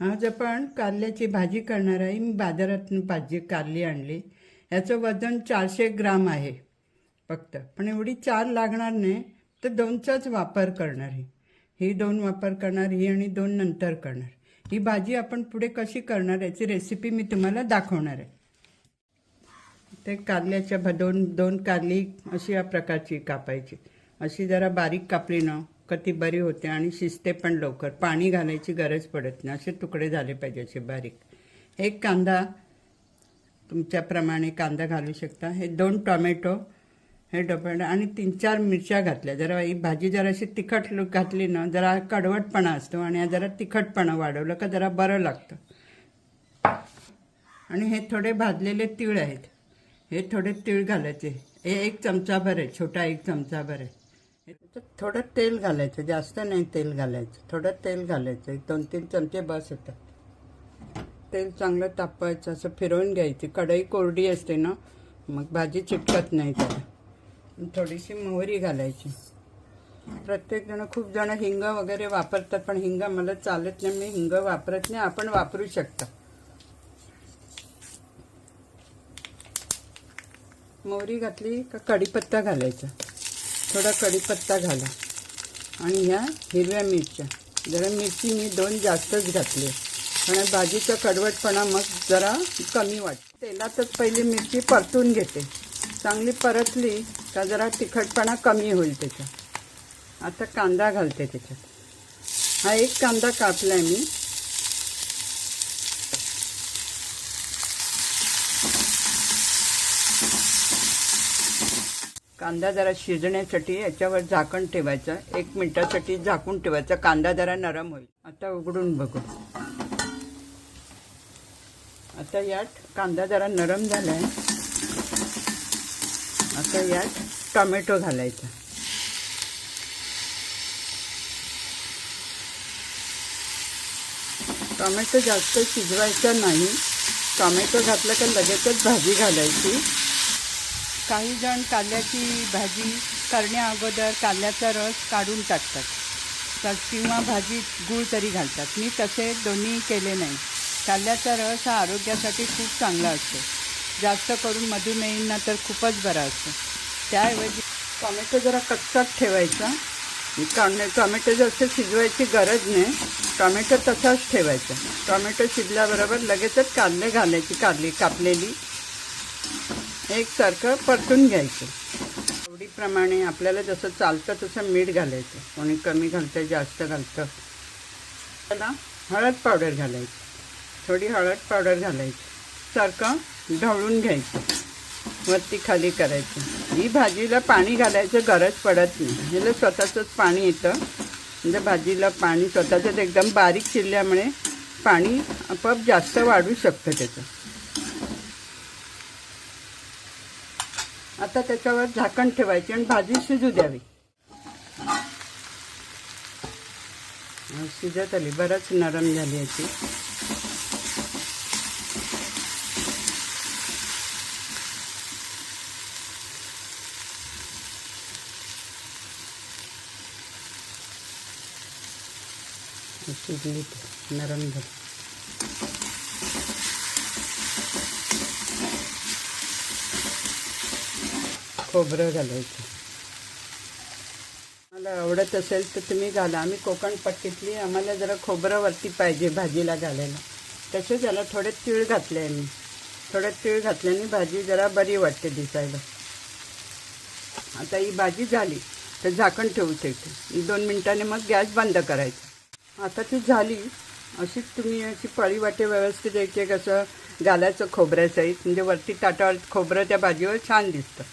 आज आपण कारल्याची भाजी करणार आहे. मी बाजारातून भाजी कारली आणली. याचं वजन 400 ग्राम आहे फक्त. पण एवढी 4 लागणार नाही, तर 2चाच वापर करणार आहे. ही 2 वापर करणार, ही आणि 2 नंतर करणार. ही भाजी आपण पुढे कशी करणार याची रेसिपी मी तुम्हाला दाखवणार आहे. ते कारल्याच्या दोन कारली अशी या प्रकारची कापायची. अशी जरा बारीक कापली ना का ती बरी होते आणि शिजते पण लवकर. पाणी घालायची गरज पडत नाही. असे तुकडे झाले पाहिजे असे बारीक. एक कांदा, तुमच्याप्रमाणे कांदा घालू शकता. हे 2 टोमॅटो, हे डबल आणि 3-4 मिरच्या घातल्या. जरा ही भाजी जराशी तिखट घातली ना जरा कडवटपणा असतो आणि जरा तिखटपणा वाढवलं का जरा बरं लागतं. आणि हे थोडे भाजलेले तीळ आहेत. हे थोडे तीळ घालायचे. हे 1 चमचाभर आहे, छोटा 1 चमचाभर आहे. थोडं तेल घालायचं, जास्त नाही तेल घालायचं. थोडं तेल घालायचं, 2-3 चमचे बस होतात. तेल चांगलं तापवायचं, असं फिरवून घ्यायची. कढई कोरडी असते ना, मग भाजी चिटकत नाही त्याला. थोडीशी मोहरी घालायची. प्रत्येकजण खूप जण हिंग वगैरे वापरतात, पण हिंग मला चालत नाही, मी हिंग वापरत नाही. आपण वापरू शकता. मोहरी घातली का कढीपत्ता घालायचा. थोडा कढीपत्ता घाला. आणि ह्या हिरव्या मिरच्या, जरा मिरची मी 2 जास्तच घातली, पण भाजीचा कडवटपणा मग जरा कमी वाटतो. तेलातच पहिली मिरची परतून घेते. चांगली परतली का जरा तिखटपणा कमी होईल त्याचा. आता कांदा घालते त्याच्यात. हा 1 कांदा कापलाय मी. कांदा जरा शिजण्यासाठी याच्यावर झाकण ठेवायचं. 1 मिनिटासाठी झाकून ठेवायचं. कांदा जरा नरम होईल. आता उघडून बघू. आता यात कांदा जरा नरम झालाय. आता यात टोमॅटो घालायचा. टोमॅटो जास्त शिजवायचा नाही. टोमॅटो घातलं का लगेचच भाजी घालायची. काही जण कारल्याची भाजी करण्या अगोदर कारल्याचा रस काढून टाकतात किंवा भाजीत गूळ तरी घालतात. मी तसे दोन्ही केले नाही. कारल्याचा रस हा आरोग्यासाठी खूप चांगला असतो. जास्त करून मधुमेहींना तर खूपच बरा असतो. त्याऐवजी टोमॅटो जरा कच्चाच ठेवायचा. टोमॅटो जास्त शिजवायची गरज नाही. टोमॅटो तसाच ठेवायचा. टोमॅटो शिजल्याबरोबर लगेचच कारले घालायची. कारली कापलेली एकसारखं परतून घ्यायचं. आवडीप्रमाणे आपल्याला जसं चालतं तसं मीठ घालायचं. कोणी कमी घालतं, जास्त घालतं. त्याला हळद पावडर घालायची. थोडी हळद पावडर घालायची. सारखं ढवळून घ्यायचं. वरती खाली करायचं. ही भाजीला पाणी घालायचं गरज पडत नाही. ह्याला स्वतःचंच पाणी येतं. म्हणजे भाजीला पाणी स्वतःचंच एकदम बारीक चिरल्यामुळे पाणी आपोआप जास्त वाढू शकतं त्याचं. आता त्याच्यावर झाकण ठेवायचे आणि भाजी शिजू द्यावी. शिजत आली, बरंच नरम झाली याची. शिजली, नरम झाली. खोबरं घालायचं. मला आवडत असेल तर तुम्ही घाला. आम्ही कोकणपट्टीतली, आम्हाला जरा खोबरं वरती पाहिजे भाजीला घालायला. तसेच याला थोडे तीळ घातले आहे मी. थोडे तीळ घातल्याने भाजी जरा बरी वाटते दिसायला. आता ही भाजी झाली तर झाकण ठेवू शकते. 2 मिनिटांनी मग गॅस बंद करायचा. आता ती झाली. अशीच तुम्ही अशी पळी वाटे व्यवस्थित एक असं घालायचं खोबऱ्यासहित. म्हणजे वरती ताटावर खोबरं त्या भाजीवर छान दिसतं.